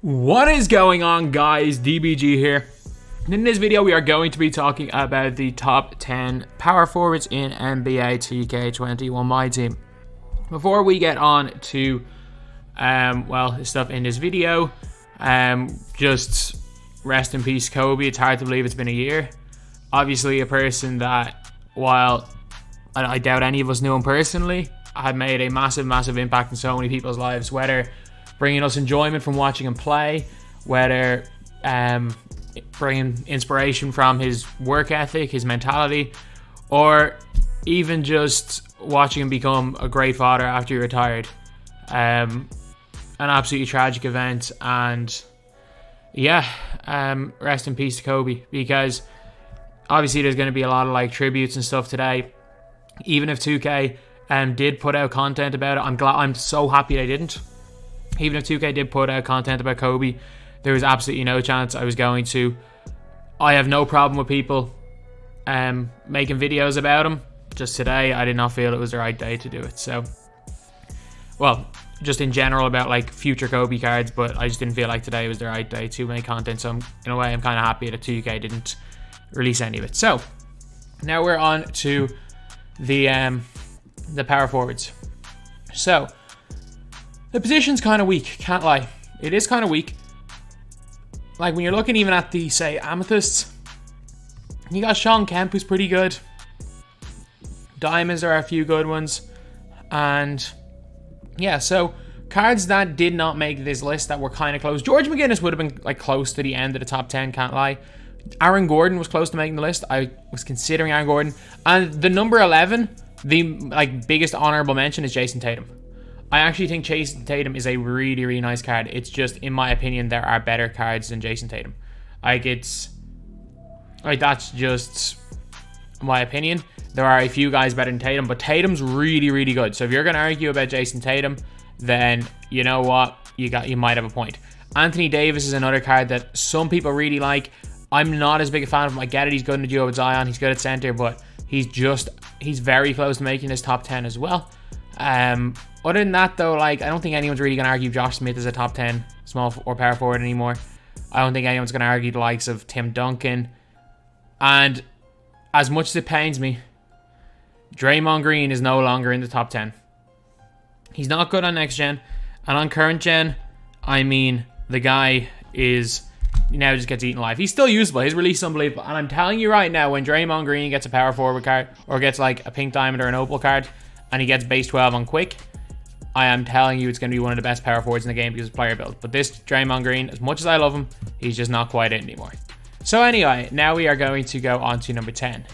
What is going on, guys? DBG here. In this video, we are going to be talking about the top 10 power forwards in NBA 2K21 MyTEAM. Before we get on to the stuff in this video, just rest in peace, Kobe. It's hard to believe it's been a year. Obviously, a person that, while I doubt any of us knew him personally, had made a massive impact in so many people's lives, whether bringing us enjoyment from watching him play, whether bringing inspiration from his work ethic, his mentality, or even just watching him become a great father after he retired. An absolutely tragic event, and rest in peace to Kobe, because obviously there's going to be a lot of tributes and stuff today. Even if 2K did put out content about it, I'm so happy they didn't. Even if 2K did put out content about Kobe, there was absolutely no chance I was going to. I have no problem with people making videos about him. Just today, I did not feel it was the right day to do it. So, well, just in general about future Kobe cards, but I just didn't feel like today was the right day to make content. So, in a way, I'm kind of happy that 2K didn't release any of it. So, now we're on to the power forwards. So, the position's kind of weak, can't lie. It is kind of weak. When you're looking even at the, say, Amethysts, you got Sean Kemp, who's pretty good. Diamonds, there are a few good ones. And, yeah, so cards that did not make this list that were kind of close. George McGinnis would have been, close to the end of the top 10, can't lie. Aaron Gordon was close to making the list. I was considering Aaron Gordon. And the number 11, the, biggest honorable mention is Jason Tatum. I actually think Jason Tatum is a really nice card. It's just, in my opinion, there are better cards than Jason Tatum. That's just my opinion. There are a few guys better than Tatum, but Tatum's really good. So if you're going to argue about Jason Tatum, then you know what? You might have a point. Anthony Davis is another card that some people really like. I'm not as big a fan of him. I get it. He's good in the duo with Zion. He's good at center, but he's very close to making his top 10 as well. Other than that, though, I don't think anyone's really going to argue Josh Smith as a top 10 small or power forward anymore. I don't think anyone's going to argue the likes of Tim Duncan. And as much as it pains me, Draymond Green is no longer in the top 10. He's not good on next gen. And on current gen, I mean, the guy is now just gets eaten alive. He's still usable. His release is unbelievable. And I'm telling you right now, when Draymond Green gets a power forward card, or gets a pink diamond or an opal card, and he gets base 12 on quick, I am telling you it's going to be one of the best power forwards in the game because of player build. But this Draymond Green, as much as I love him, he's just not quite it anymore. So anyway, now we are going to go on to number 10.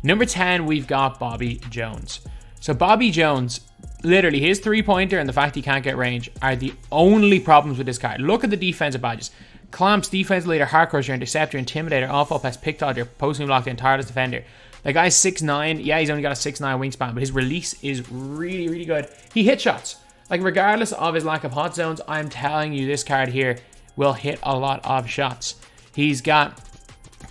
Number 10, we've got Bobby Jones. So Bobby Jones, literally his three-pointer and the fact he can't get range are the only problems with this card. Look at the defensive badges. Clamps, defense leader, hard crusher, interceptor, intimidator, off-up pass, pick dodger, posting block, the tireless defender. The guy's 6'9". Yeah, he's only got a 6'9" wingspan, but his release is really good. He hit shots. Regardless of his lack of hot zones, I'm telling you, this card here will hit a lot of shots. He's got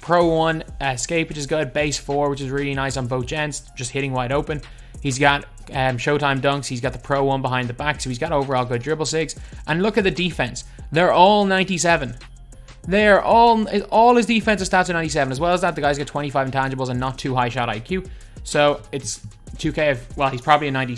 Pro 1 escape, which is good. Base 4, which is really nice on both gens, just hitting wide open. He's got Showtime dunks. He's got the Pro 1 behind the back, so he's got overall good dribble sigs. And look at the defense. They're all 97. They're all his defensive stats are 97. As well as that, the guy's got 25 intangibles and not too high shot IQ. So it's 2K. Well, he's probably a 90.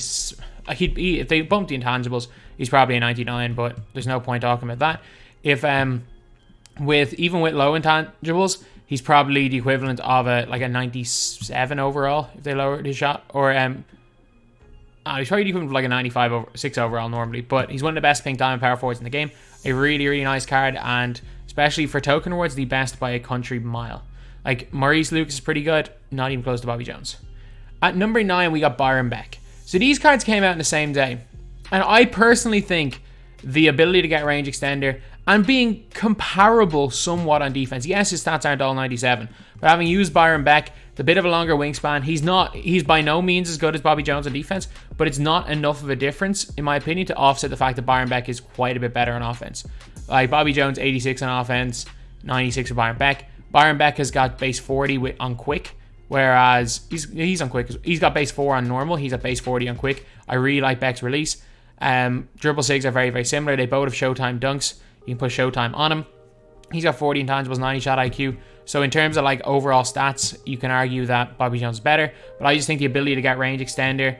If they bump the intangibles, he's probably a 99. But there's no point talking about that. If even with low intangibles, he's probably the equivalent of a 97 overall if they lowered his shot. Or he's probably the equivalent of a 95 over 6 overall normally. But he's one of the best pink diamond power forwards in the game. A really nice card, and especially for token rewards, the best by a country mile. Maurice Lucas is pretty good, not even close to Bobby Jones. At number 9, we got Byron Beck. So these cards came out in the same day, and I personally think the ability to get range extender and being comparable somewhat on defense. Yes, his stats aren't all 97, but having used Byron Beck, the bit of a longer wingspan, he's by no means as good as Bobby Jones on defense, but it's not enough of a difference, in my opinion, to offset the fact that Byron Beck is quite a bit better on offense. Bobby Jones, 86 on offense, 96 for Byron Beck. Byron Beck has got base 40 on quick, whereas he's on quick. He's got base 4 on normal. He's at base 40 on quick. I really like Beck's release. Dribble sigs are very similar. They both have Showtime dunks. You can put Showtime on him. He's got 40 intangibles, 90 shot IQ. So in terms of like overall stats, you can argue that Bobby Jones is better. But I just think the ability to get range extender,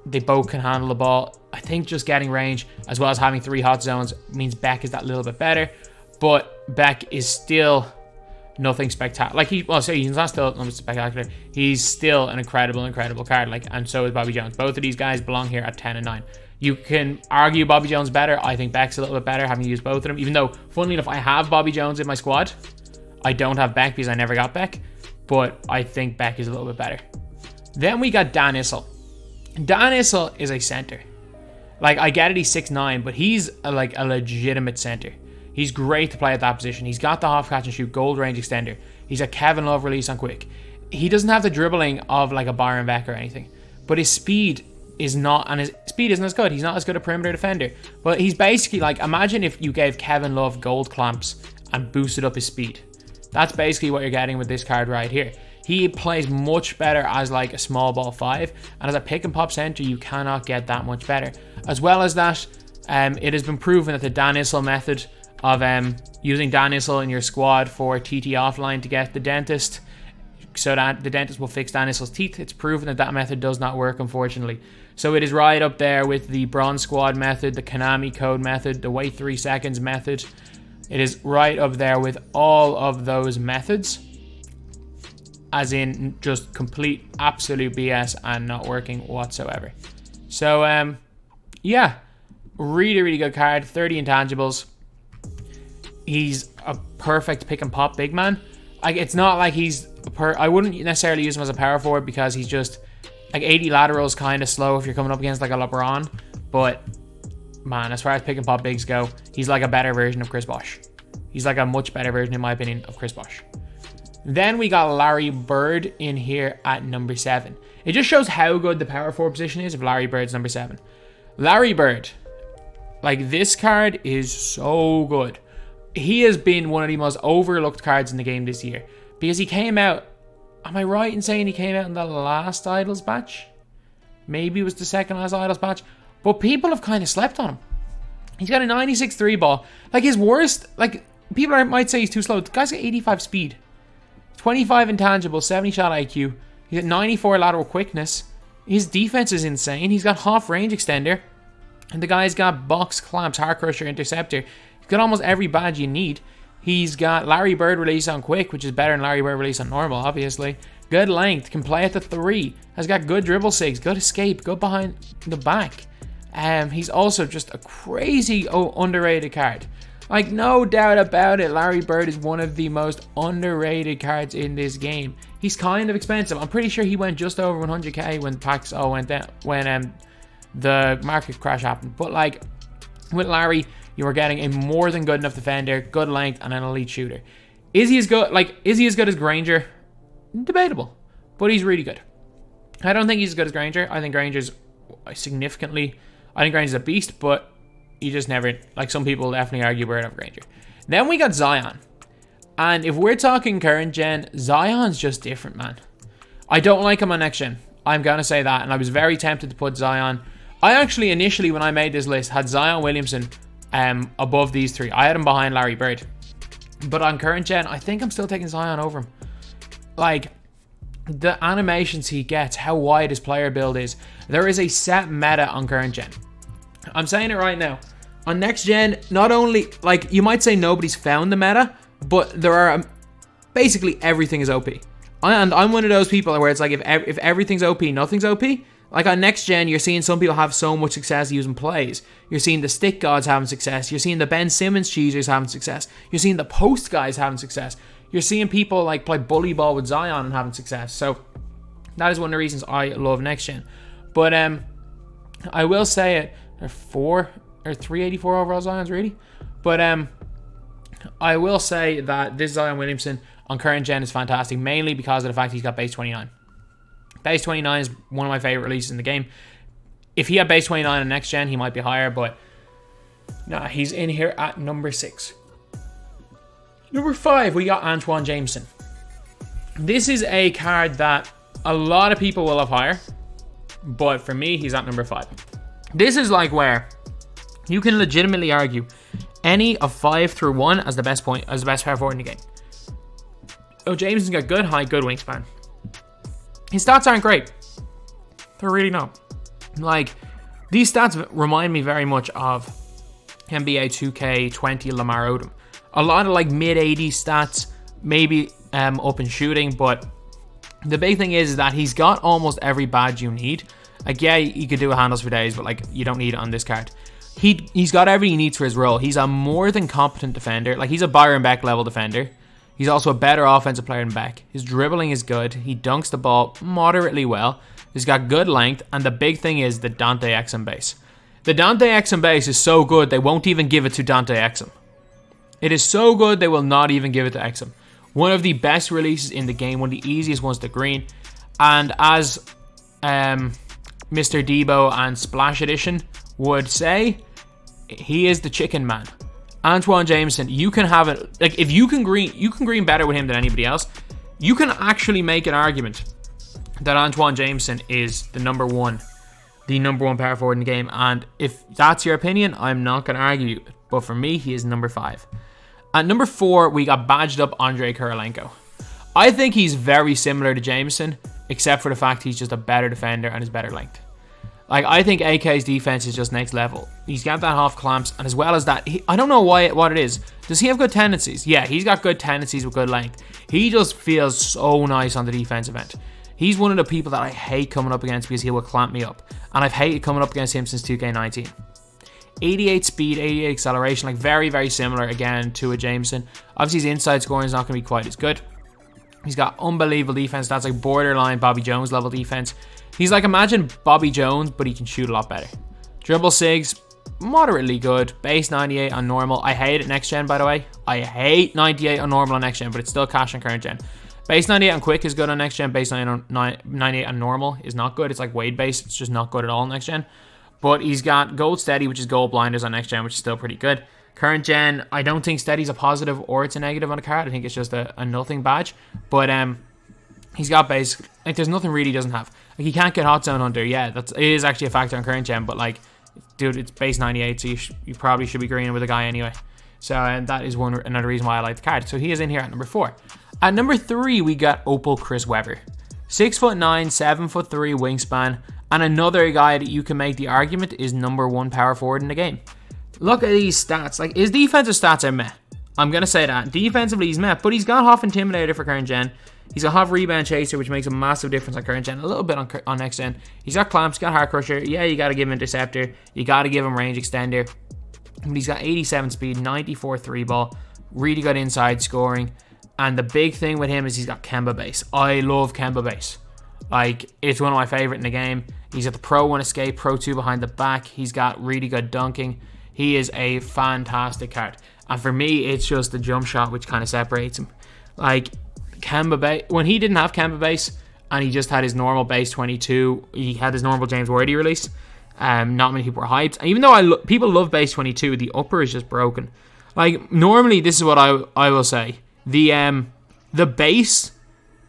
they both can handle the ball. I think just getting range as well as having 3 hot zones means Beck is that little bit better. But Beck is still nothing spectacular. Like he's not still nothing spectacular. He's still an incredible card. Like, and so is Bobby Jones. Both of these guys belong here at 10 and 9. You can argue Bobby Jones better. I think Beck's a little bit better, having used both of them. Even though, funnily enough, I have Bobby Jones in my squad. I don't have Beck because I never got Beck. But I think Beck is a little bit better. Then we got Dan Issel. Dan Issel is a center. Like, I get it, he's 6'9", but he's a legitimate center. He's great to play at that position. He's got the half catch and shoot gold range extender. He's a Kevin Love release on quick. He doesn't have the dribbling of like a Byron Beck or anything. But his speed is not, and his speed isn't as good. He's not as good a perimeter defender. But he's basically like, imagine if you gave Kevin Love gold clamps and boosted up his speed. That's basically what you're getting with this card right here. He plays much better as like a small ball 5, and as a pick and pop center, you cannot get that much better. As well as that, it has been proven that the Dan Issel method of using Dan Issel in your squad for TT offline to get the dentist, so that the dentist will fix Dan Issel's teeth. It's proven that that method does not work, unfortunately. So it is right up there with the Bronze Squad method, the Konami Code method, the wait 3 seconds method. It is right up there with all of those methods, as in just complete absolute BS and not working whatsoever. So yeah, really good card. 30 intangibles. He's a perfect pick and pop big man. Like, it's not like he's I wouldn't necessarily use him as a power forward because he's just like 80 lateral is kind of slow if you're coming up against like a LeBron. But man, as far as pick and pop bigs go, he's like a better version of Chris Bosh. He's like a much better version, in my opinion, of Chris Bosh. Then we got Larry Bird in here at number 7. It just shows how good the power forward position is if Larry Bird's number 7. Larry Bird, like, this card is so good. He has been one of the most overlooked cards in the game this year because he came out, am I right in saying he came out in the last Idols batch? Maybe it was the second last Idols batch, but people have kind of slept on him. He's got a 96 3 ball. Like, his worst, like, people might say he's too slow. The guy's got 85 speed, 25 intangible, 70 shot IQ. He's got 94 lateral quickness. His defense is insane. He's got half range extender. And the guy's got box, clamps, heart crusher, interceptor. He's got almost every badge you need. He's got Larry Bird release on quick, which is better than Larry Bird release on normal, obviously. Good length, can play at the 3. Has got good dribble sigs, good escape, good behind the back. He's also just a crazy underrated card. Like, no doubt about it, Larry Bird is one of the most underrated cards in this game. He's kind of expensive. I'm pretty sure he went just over 100k when packs all went down, when the market crash happened. But like, with Larry, you are getting a more than good enough defender, good length, and an elite shooter. Is he as good? Like, is he as good as Granger? Debatable, but he's really good. I don't think he's as good as Granger. I think Granger's significantly. I think Granger's a beast, but you just never, like, some people definitely argue Bird over Granger. Then we got Zion. And if we're talking current gen, Zion's just different, man. I don't like him on next gen. I'm going to say that. And I was very tempted to put Zion. I actually, initially, when I made this list, had Zion Williamson above these 3. I had him behind Larry Bird. But on current gen, I think I'm still taking Zion over him. Like, the animations he gets, how wide his player build is. There is a set meta on current gen. I'm saying it right now. On next gen, not only, like, you might say nobody's found the meta, but there are, basically everything is OP. And I'm one of those people where it's like, if everything's OP, nothing's OP. Like, on next gen, you're seeing some people have so much success using plays. You're seeing the stick gods having success. You're seeing the Ben Simmons cheesers having success. You're seeing the post guys having success. You're seeing people like play bully ball with Zion and having success. So that is one of the reasons I love next gen. But I will say it. There are 384 overall Zions, really. But I will say that this Zion Williamson on current gen is fantastic, mainly because of the fact he's got base 29. Base 29 is one of my favorite releases in the game. If he had base 29 on next gen, he might be higher, but nah, he's in here at number 6. Number 5, we got Antoine Jameson. This is a card that a lot of people will have higher, but for me, he's at number 5. This is like where you can legitimately argue any of 5 through 1 as the best power forward in the game. Oh, Jameson's got good height, good wingspan. His stats aren't great. They're really not. Like, these stats remind me very much of NBA 2K20 Lamar Odom. A lot of like mid-80s stats, maybe up in shooting, but the big thing is that he's got almost every badge you need. Like, yeah, you could do handles for days, but like, you don't need it on this card. He's got everything he needs for his role. He's a more than competent defender. Like, he's a Byron Beck level defender. He's also a better offensive player than Beck. His dribbling is good. He dunks the ball moderately well. He's got good length, and the big thing is the Dante Exum base. The Dante Exum base is so good, they won't even give it to Dante Exum. It is so good, they will not even give it to Exum. One of the best releases in the game, one of the easiest ones to green. And as Mr. Debo and Splash Edition would say, he is the chicken man. Antoine Jameson, you can have it. Like, if you can green better with him than anybody else. You can actually make an argument that Antoine Jameson is the number one power forward in the game. And if that's your opinion, I'm not going to argue. But for me, he is number 5. At number 4, we got badged up Andrei Kirilenko. I think he's very similar to Jameson, except for the fact he's just a better defender and is better length. Like, I think AK's defense is just next level. He's got that half clamps, and as well as that, I don't know what it is. Does he have good tendencies? Yeah, he's got good tendencies with good length. He just feels so nice on the defensive end. He's one of the people that I hate coming up against because he will clamp me up. And I've hated coming up against him since 2K19. 88 speed, 88 acceleration, like very, very similar again to a Jameson. Obviously, his inside scoring is not going to be quite as good. He's got unbelievable defense. That's like borderline Bobby Jones level defense. He's like, imagine Bobby Jones, but he can shoot a lot better. Dribble sigs, moderately good. Base 98 on normal. I hate it next gen, by the way. I hate 98 on normal on next gen, but it's still cash on current gen. Base 98 on quick is good on next gen. Base 98 on normal is not good. It's like Wade base. It's just not good at all on next gen. But he's got gold steady, which is gold blinders on next gen, which is still pretty good. Current gen, I don't think steady's a positive or it's a negative on a card. I think it's just a nothing badge. But he's got base. Like, there's nothing really he doesn't have. Like, he can't get hot zone under. Yeah, it is actually a factor on current gen. But like, dude, it's base 98, so you probably should be greening with a guy anyway. So that is another reason why I like the card. So he is in here at number 4. At number 3, we got Opal Chris Webber. 6'9", 7'3" wingspan, and another guy that you can make the argument is number 1 power forward in the game. Look at these stats. Like, his defensive stats are meh. I'm going to say that. Defensively, he's meh, but he's got half Intimidator for current gen. He's got half Rebound Chaser, which makes a massive difference on current gen, a little bit on next gen. He's got Clamps, got Heart Crusher. Yeah, you got to give him Interceptor. You got to give him Range Extender. But he's got 87 speed, 94 3-ball, really good inside scoring. And the big thing with him is he's got Kemba base. I love Kemba base. Like, it's one of my favorite in the game. He's got the Pro 1 escape, Pro 2 behind the back. He's got really good dunking. He is a fantastic card. And for me, it's just the jump shot which kind of separates him. Like, Kemba base, when he didn't have Kemba base and he just had his normal base 22, he had his normal James Worthy release. Not many people were hyped. And even though people love base 22, the upper is just broken. Like, normally, this is what I will say. The base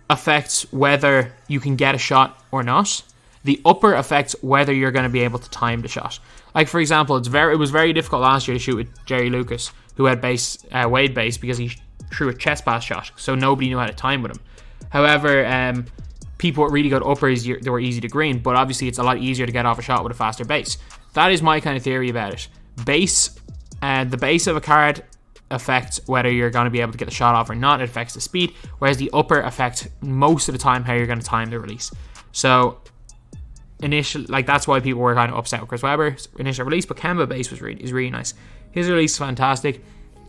affects whether you can get a shot or not. The upper affects whether you're going to be able to time the shot. Like, for example, it was very difficult last year to shoot with Jerry Lucas, who had Wade base because he threw a chest pass shot, so nobody knew how to time with him. However, people with really good uppers, they were easy to green, but obviously it's a lot easier to get off a shot with a faster base. That is my kind of theory about it. The base of a card affects whether you're going to be able to get the shot off or not. It affects the speed, whereas the upper affects most of the time how you're going to time the release. So that's why people were kind of upset with Chris Webber's initial release, but Kemba base is really nice. His release is fantastic.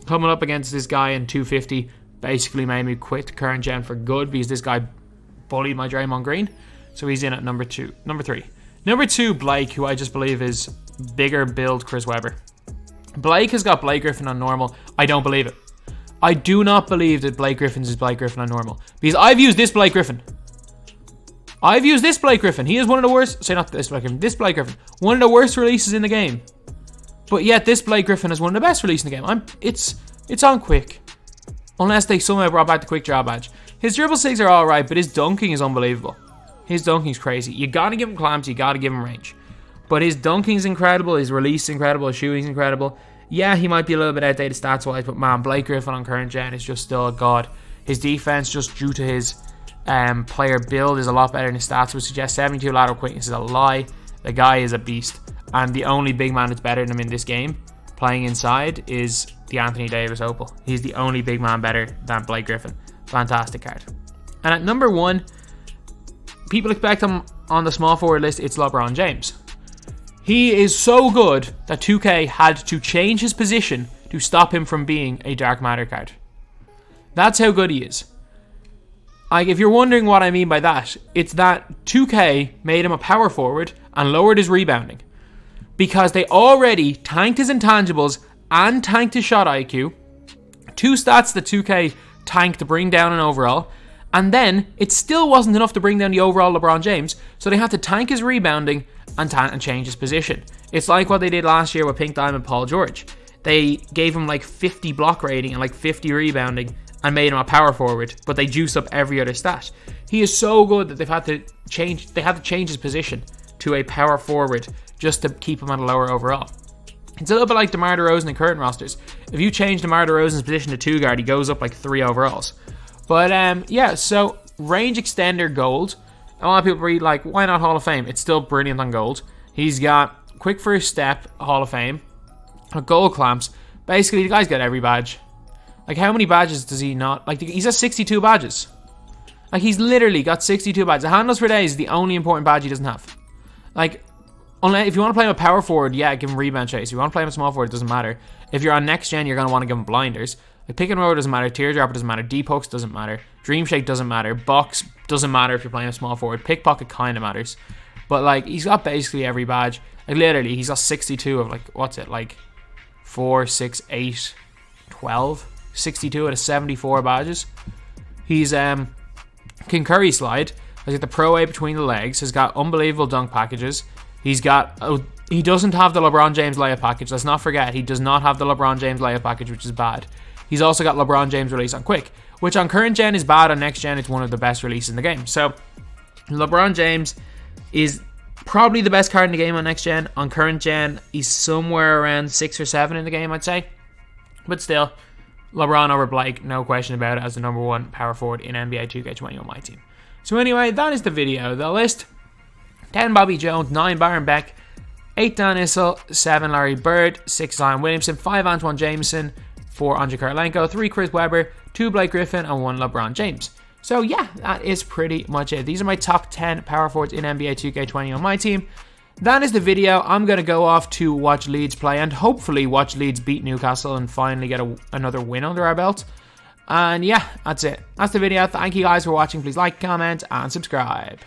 Coming up against this guy in 250 basically made me quit the current gen for good because this guy bullied my Draymond Green. So he's in at number 3. Number 2, Blake, who I just believe is bigger build Chris Webber. Blake has got Blake Griffin on normal. I don't believe it. I do not believe that Blake Griffin's is Blake Griffin on normal. Because I've used this Blake Griffin. He is one of the worst. Say not this Blake Griffin. This Blake Griffin. One of the worst releases in the game. But yet this Blake Griffin is one of the best releases in the game. It's on quick. Unless they somehow brought back the quick draw badge. His dribble sigs are alright, but his dunking is unbelievable. His dunking is crazy. You gotta give him clamps, you gotta give him range. But his dunking's incredible, his release is incredible, his shooting's incredible. Yeah, he might be a little bit outdated stats-wise, but man, Blake Griffin on current gen is just still a god. His defense, just due to his player build, is a lot better than his stats would suggest. 72 lateral quickness is a lie. The guy is a beast. And the only big man that's better than him in this game, playing inside, is the Anthony Davis Opal. He's the only big man better than Blake Griffin. Fantastic card. And at number 1, people expect him on the small forward list, it's LeBron James. He is so good that 2K had to change his position to stop him from being a dark matter card. That's how good he is. Like, if you're wondering what I mean by that, it's that 2K made him a power forward and lowered his rebounding, because they already tanked his intangibles and tanked his shot IQ. 2 stats that 2K tanked to bring down an overall. And then it still wasn't enough to bring down the overall LeBron James, so they had to tank his rebounding and change his position. It's like what they did last year with Pink Diamond Paul George. They gave him like 50 block rating and like 50 rebounding and made him a power forward, but they juiced up every other stat. He is so good that they had to change his position to a power forward just to keep him at a lower overall. It's a little bit like DeMar DeRozan in current rosters. If you change DeMar DeRozan's position to 2 guard, he goes up like 3 overalls. But yeah, so range extender gold. A lot of people read like, why not Hall of Fame? It's still brilliant on gold. He's got quick first step, Hall of Fame, gold clamps. Basically, the guy's got every badge. Like, how many badges does he not? Like, he's got 62 badges. Like, he's literally got 62 badges. The handles for days is the only important badge he doesn't have. Like, if you want to play him a power forward, yeah, give him rebound chase. If you want to play him a small forward, it doesn't matter. If you're on next gen, you're going to want to give him blinders. Like, pick and roll doesn't matter, teardropper doesn't matter, deep hooks doesn't matter, dream shake doesn't matter, box doesn't matter if you're playing a small forward, pickpocket kind of matters. But like, he's got basically every badge. Like, literally, he's got 62 of like, what's it, like 4, 6, 8, 12, 62 out of 74 badges. He's can Curry slide, has got the Pro A between the legs, has got unbelievable dunk packages. He's got, he doesn't have the LeBron James layup package. Let's not forget, he does not have the LeBron James layup package, which is bad. He's also got LeBron James release on quick, which on current gen is bad. On next gen, it's one of the best releases in the game. So LeBron James is probably the best card in the game on next gen. On current gen, he's somewhere around 6 or 7 in the game, I'd say. But still, LeBron over Blake, no question about it, as the number 1 power forward in NBA 2K21 MyTEAM. So anyway, that is the video. The list: 10 Bobby Jones, 9 Byron Beck, 8 Dan Issel, 7 Larry Bird, 6 Zion Williamson, 5 Antoine Jameson, 4 Andrei Kirilenko, 3 Chris Webber, 2 Blake Griffin, and 1 LeBron James. So yeah, that is pretty much it. These are my top 10 power forwards in NBA 2K20 on my team. That is the video. I'm going to go off to watch Leeds play and hopefully watch Leeds beat Newcastle and finally get another win under our belt. And yeah, that's it. That's the video. Thank you guys for watching. Please like, comment, and subscribe.